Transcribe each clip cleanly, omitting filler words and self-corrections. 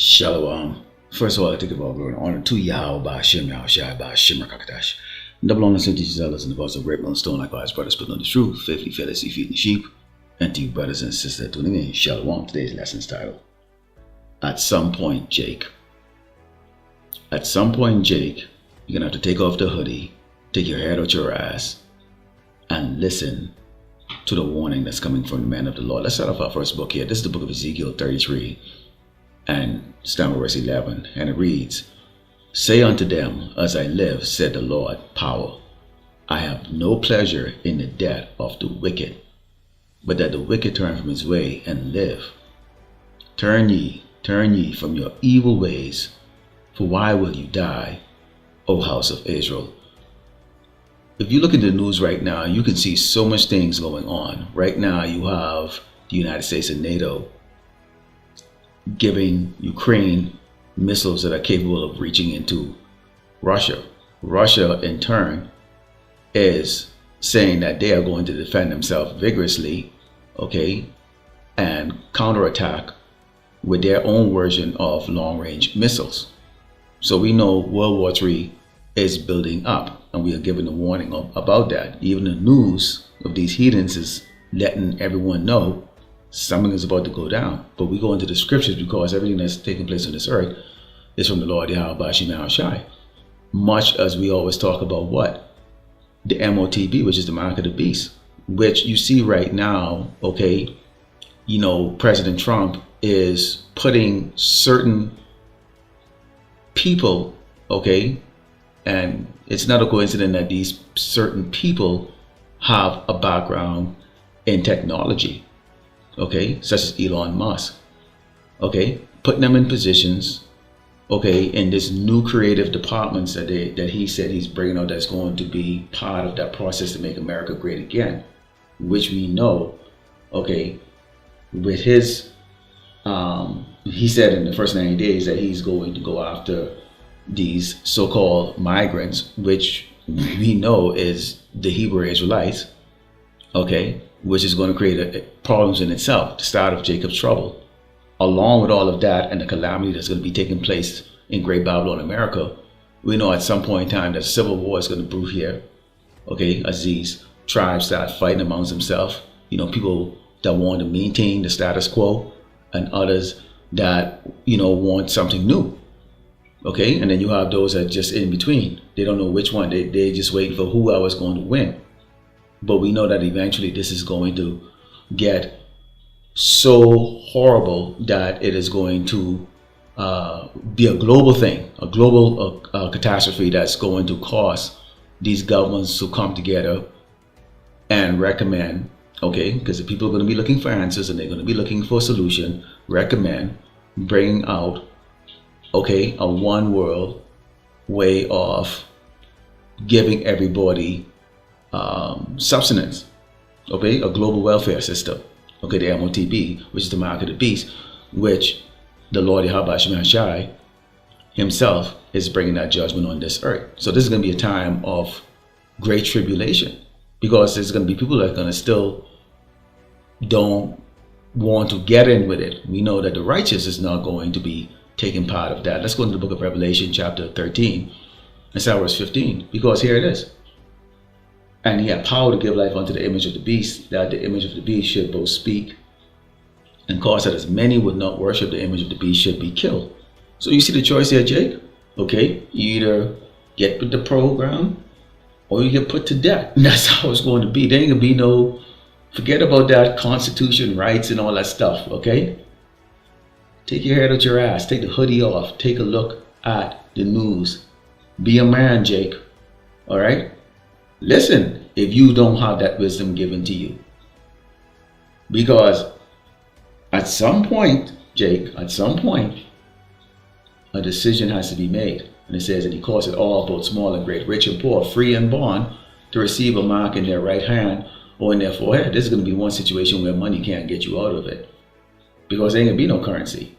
Shalom. First of all, I take about glory and honor to Yahweh by Hashem, Yahweh Shai by Hashem Rakatash. Double honor to teachers, elders, and the boss of great millstone, likewise, brothers, put on the truth, faithfully, fearlessly feeding the sheep, and to you, brothers and sisters, tuning in. Shalom. Today's lesson's title: At some point, Jake. At some point, Jake, you're gonna have to take off the hoodie, take your head out your ass, and listen to the warning that's coming from the man of the Lord. Let's start off our first book here. This is the book of Ezekiel 33. And starting with verse 11, and it reads, "Say unto them, as I live, said the Lord, power, I have no pleasure in the death of the wicked, but that the wicked turn from his way and live. Turn ye from your evil ways, for why will you die, O house of Israel?" If you look at the news right now, you can see so much things going on. Right now, you have the United States and NATO giving Ukraine missiles that are capable of reaching into Russia. Russia, in turn, is saying that they are going to defend themselves vigorously, and counterattack with their own version of long-range missiles. So we know World War III is building up, and we are given a warning about that. Even the news of these heathens is letting everyone know something is about to go down. But we go into the scriptures because everything that's taking place on this earth is from the Lord Yahweh by Hashem, Yahweh Shai. Much as we always talk about what? The MOTB, which is the mark of the beast, which you see right now, President Trump is putting certain people, and it's not a coincidence that these certain people have a background in technology, such as Elon Musk, putting them in positions, in this new creative departments that he said he's bringing out that's going to be part of that process to make America great again, which we know, with his, he said in the first 90 days that he's going to go after these so-called migrants, which we know is the Hebrew Israelites, which is going to create problems in itself, the start of Jacob's trouble. Along with all of that and the calamity that's going to be taking place in Great Babylon, America, we know at some point in time that civil war is going to brew here, as these tribes start fighting amongst themselves. People that want to maintain the status quo and others that, want something new. And then you have those that are just in between. They don't know which one. They just waiting for whoever is going to win. But we know that eventually this is going to get so horrible that it is going to be a global thing, a global catastrophe that's going to cause these governments to come together and recommend, because the people are going to be looking for answers and they're going to be looking for a solution, recommend bringing out, a one world way of giving everybody subsistence, a global welfare system, the MOTB, which is the mark of the beast, which the Lord Yahweh Hashem Shai himself is bringing that judgment on this earth. So this is going to be a time of great tribulation, because there's going to be people that are going to still don't want to get in with it. We know that the righteous is not going to be taking part of that. Let's go into the book of Revelation chapter 13 and start verse 15, because here it is. "And he had power to give life unto the image of the beast, that the image of the beast should both speak and cause that as many would not worship the image of the beast should be killed." So you see the choice here, Jake? You either get with the program or you get put to death. And that's how it's going to be. There ain't gonna be no, forget about that constitution, rights and all that stuff, Take your head out your ass, take the hoodie off, take a look at the news. Be a man, Jake, all right? Listen, if you don't have that wisdom given to you. Because at some point, Jake, a decision has to be made. And it says that he caused it all, both small and great, rich and poor, free and bond, to receive a mark in their right hand or in their forehead. This is going to be one situation where money can't get you out of it, because there ain't going to be no currency.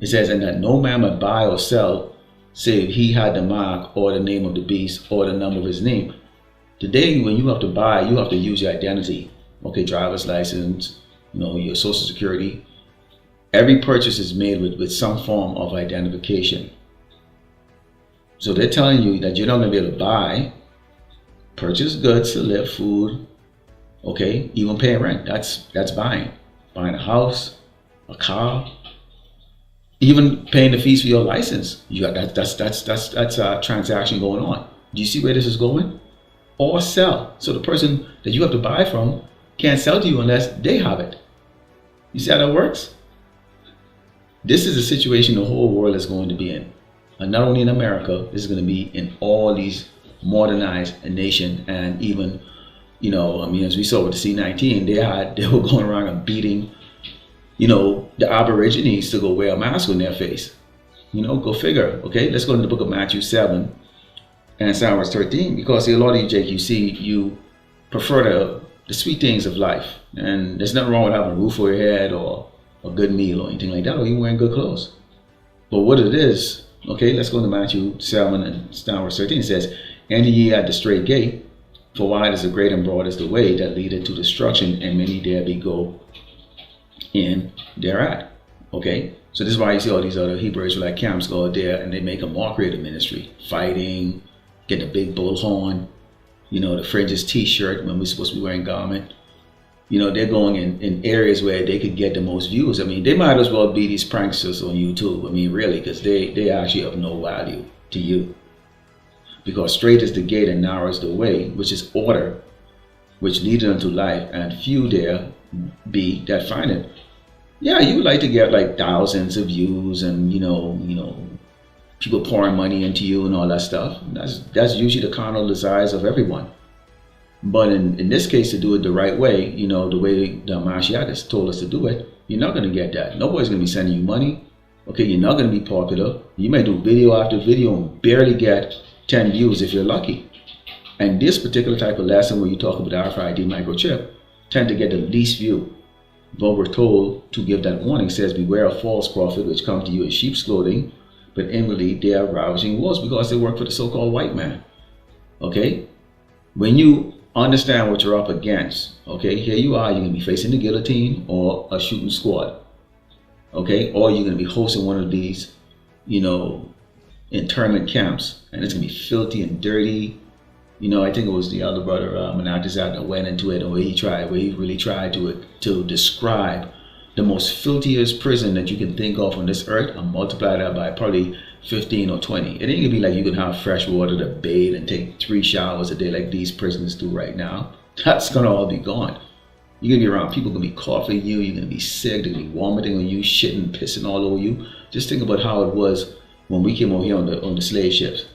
It says, "And that no man might buy or sell, save he had the mark or the name of the beast or the number of his name." Today, when you have to buy, you have to use your identity. Driver's license, your social security, every purchase is made with some form of identification. So they're telling you that you're not going to be able to buy, purchase goods to live, food, okay, even pay rent. That's buying. Buying a house, a car, even paying the fees for your license. You got that's a transaction going on. Do you see where this is going? Or sell. So the person that you have to buy from can't sell to you unless they have it. You see how that works? This is the situation the whole world is going to be in. And not only in America, this is going to be in all these modernized nations. And even, you know, I mean, as we saw with the C-19, they were going around and beating, you know, the Aborigines to go wear a mask on their face. You know, go figure. Okay, let's go to the book of Matthew 7 and Psalms 13, because a lot of you, Jake, you see, you prefer the sweet things of life. And there's nothing wrong with having a roof over your head or a good meal or anything like that, or even wearing good clothes. But what it is, okay, let's go to Matthew 7 and Psalms 13. It says, enter ye at the straight gate, for wide is the great and broad is the way that leadeth to destruction, and many there be go in thereat. Okay, so this is why you see all these other Hebrew Israelite camps go out there and they make a mockery of the ministry, fighting, get the big bullhorn, you know, the fringes t-shirt when we're supposed to be wearing garment. You know, they're going in areas where they could get the most views. I mean, they might as well be these pranksters on YouTube. I mean, really, because they actually have no value to you. Because straight is the gate and narrow is the way, which is order, which leadeth unto life, and few there be that find it. Yeah, you would like to get like thousands of views and, you know, people pouring money into you and all that stuff. That's usually the carnal desires of everyone. But in this case, to do it the right way, you know, the way the Mashiach has told us to do it, you're not going to get that. Nobody's going to be sending you money. Okay, you're not going to be popular. You may do video after video and barely get 10 views if you're lucky. And this particular type of lesson where you talk about the RFID microchip tend to get the least view. But we're told to give that warning. It says, beware of false prophet which come to you in sheep's clothing, but inwardly they are ravaging wolves, because they work for the so-called white man. Okay? When you understand what you're up against, okay, here you are, you're going to be facing the guillotine or a shooting squad. Okay? Or you're going to be hosting one of these, you know, internment camps, and it's going to be filthy and dirty. You know, I think it was the other brother, Menachem, that went into it, where he really tried to describe the most filthiest prison that you can think of on this earth, and multiply that by probably 15 or 20. It ain't gonna be like you can have fresh water to bathe and take 3 showers a day like these prisoners do right now. That's gonna all be gone. You're gonna be around people gonna be coughing you, you're gonna be sick, they're gonna be vomiting on you, shitting, pissing all over you. Just think about how it was when we came over here on the slave ships.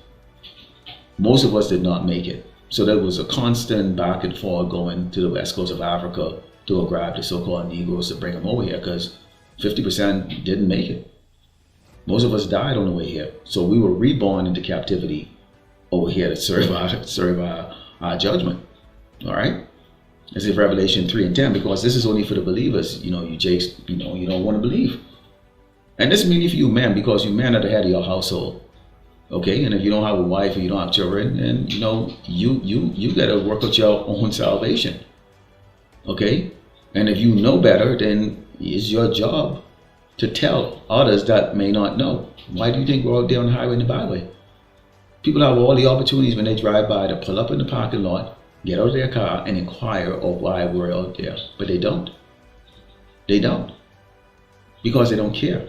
Most of us did not make it. So there was a constant back and forth going to the west coast of Africa to go grab the so-called Negroes to bring them over here, because 50% didn't make it. Most of us died on the way here. So we were reborn into captivity over here to serve our judgment. All right? As if Revelation 3 and 10, because this is only for the believers. You know, you jakes, you know, you don't want to believe. And this is mainly for you men, because you men are the head of your household. Okay, and if you don't have a wife or you don't have children, then you know you gotta work out your own salvation. Okay, and if you know better, then it's your job to tell others that may not know. Why do you think we're out there on the highway and the byway? People have all the opportunities when they drive by to pull up in the parking lot, get out of their car, and inquire of why we're out there, but they don't. They don't, because they don't care,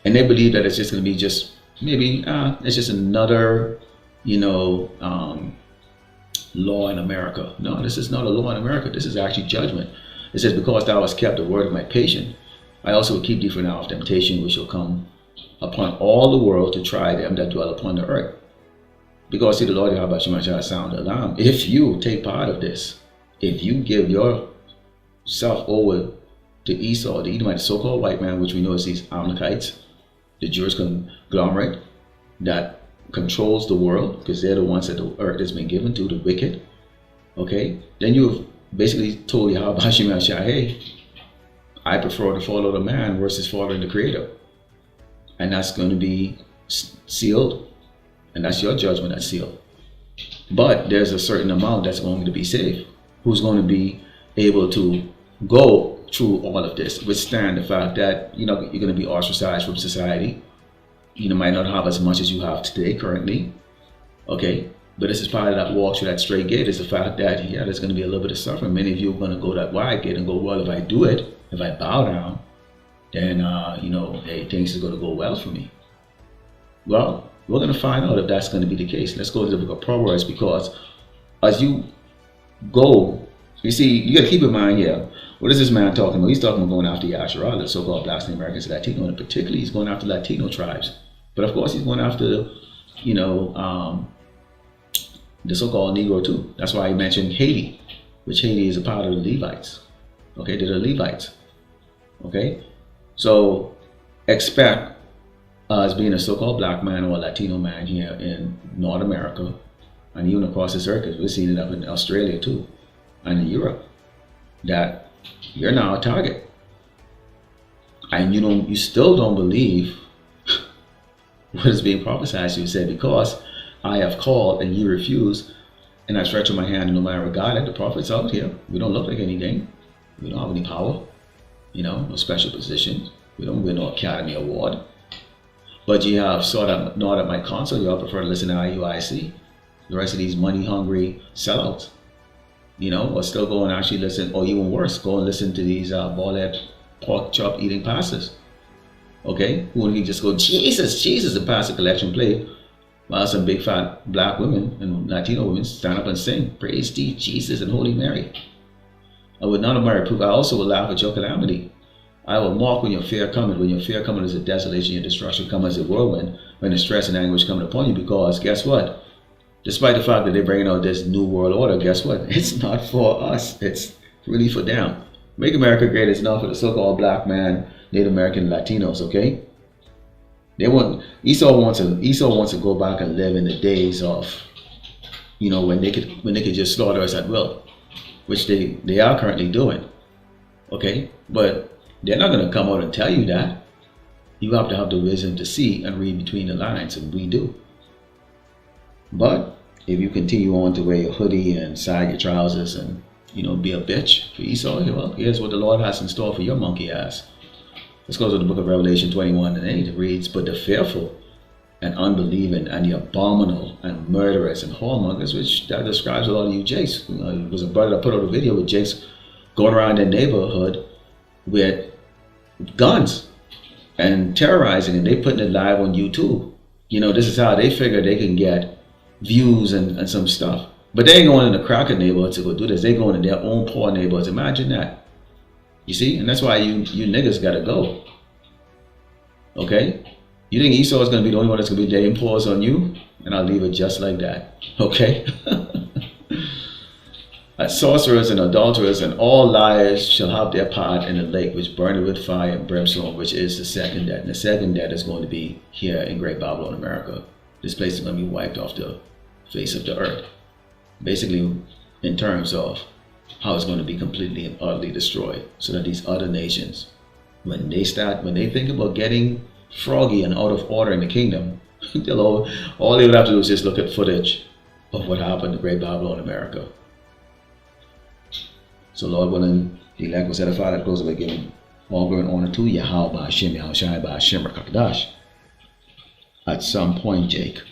and they believe that it's just gonna be just. Maybe it's just another, you know, law in America. No, this is not a law in America. This is actually judgment. It says, because thou hast kept the word of my patience, I also will keep thee from now of temptation, which shall come upon all the world to try them that dwell upon the earth. Because see, the Lord Yahweh shall sound the alarm. If you take part of this, if you give yourself over to Esau, the Edomite, the so-called white man, which we know as these Amalekites, the Jewish conglomerate that controls the world, because they're the ones that the earth has been given to, the wicked. Okay, then you've basically told Yahweh Hashem Shai, hey, I prefer to follow the man versus following the Creator, and that's going to be sealed, and that's your judgment that's sealed. But there's a certain amount that's going to be saved, who's going to be able to go through all of this, withstand the fact that you're going to be ostracized from society. You might not have as much as you have today currently. Okay, but this is part of that walk through that straight gate, is the fact that there's going to be a little bit of suffering. Many of you are going to go that wide gate and go, well, if I do it, if I bow down, then hey, things are going to go well for me. Well, we're going to find out if that's going to be the case. Let's go to the book of Proverbs, because as you go, you see, you got to keep in mind here, what is this man talking about? He's talking about going after Yashara, the so-called Blacks and Americans, Latino, and particularly he's going after Latino tribes. But of course, he's going after, the so-called Negro too. That's why he mentioned Haiti, which Haiti is a part of the Levites. Okay, they're the Levites. Okay, so expect as being a so-called black man or a Latino man here in North America, and even across the circuit, we're seeing it up in Australia too, and in Europe, that you're now a target, and you still don't believe what is being prophesied to you. Said, because I have called and you refuse, and I stretch my hand, and no matter what God, like the prophets out here, we don't look like anything, we don't have any power, no special positions, we don't win no Academy Award, but you have sort of not at my console, you all prefer to listen to IUIC, the rest of these money hungry sellouts, or still go and actually listen, or even worse, go and listen to these bald-head pork chop eating pastors, okay, who only just go, Jesus, Jesus, and pass a collection plate, while some big fat black women and Latino women stand up and sing, praise thee, Jesus and Holy Mary. I would not have my reproof. I also will laugh at your calamity. I will mock when your fear cometh. When your fear cometh as a desolation, your destruction cometh as a whirlwind, when the stress and anguish coming upon you. Because guess what? Despite the fact that they're bringing out this new world order, guess what? It's not for us. It's really for them. Make America great is not for the so-called black man, Native American, Latinos, okay? Esau wants to go back and live in the days of, when they could just slaughter us at will, which they are currently doing. Okay, but they're not going to come out and tell you that. You have to have the wisdom to see and read between the lines, and we do. But if you continue on to wear your hoodie and sag your trousers and be a bitch for Esau, well, here's what the Lord has in store for your monkey ass. Let's go to the book of Revelation 21:8. It reads, but the fearful and unbelieving and the abominable and murderers and whoremongers, which that describes a lot of you Jakes. It was a brother that put out a video with Jakes going around their neighborhood with guns and terrorizing, and they putting it live on YouTube. This is how they figure they can get views and some stuff. But they ain't going in the cracker neighborhood to go do this. They going in their own poor neighborhoods. Imagine that. You see, and that's why you niggas gotta go. Okay? You think Esau is gonna be the only one that's gonna be laying paws on you? And I'll leave it just like that. Okay? Sorcerers and adulterers and all liars shall have their part in the lake which burneth with fire and brimstone, which is the second death. And the second death is going to be here in Great Babylon, America. This place is going to be wiped off the face of the earth. Basically, in terms of how it's going to be completely and utterly destroyed, so that these other nations, when they think about getting froggy and out of order in the kingdom, all they would have to do is just look at footage of what happened to Great Babylon, America. So Lord willing, the elect was edified at close of it, giving all glory and honor to Yahweh Ba'Shem, Yahushai Ba'Shem Rakakdash. At some point, Jake.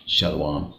Shalom.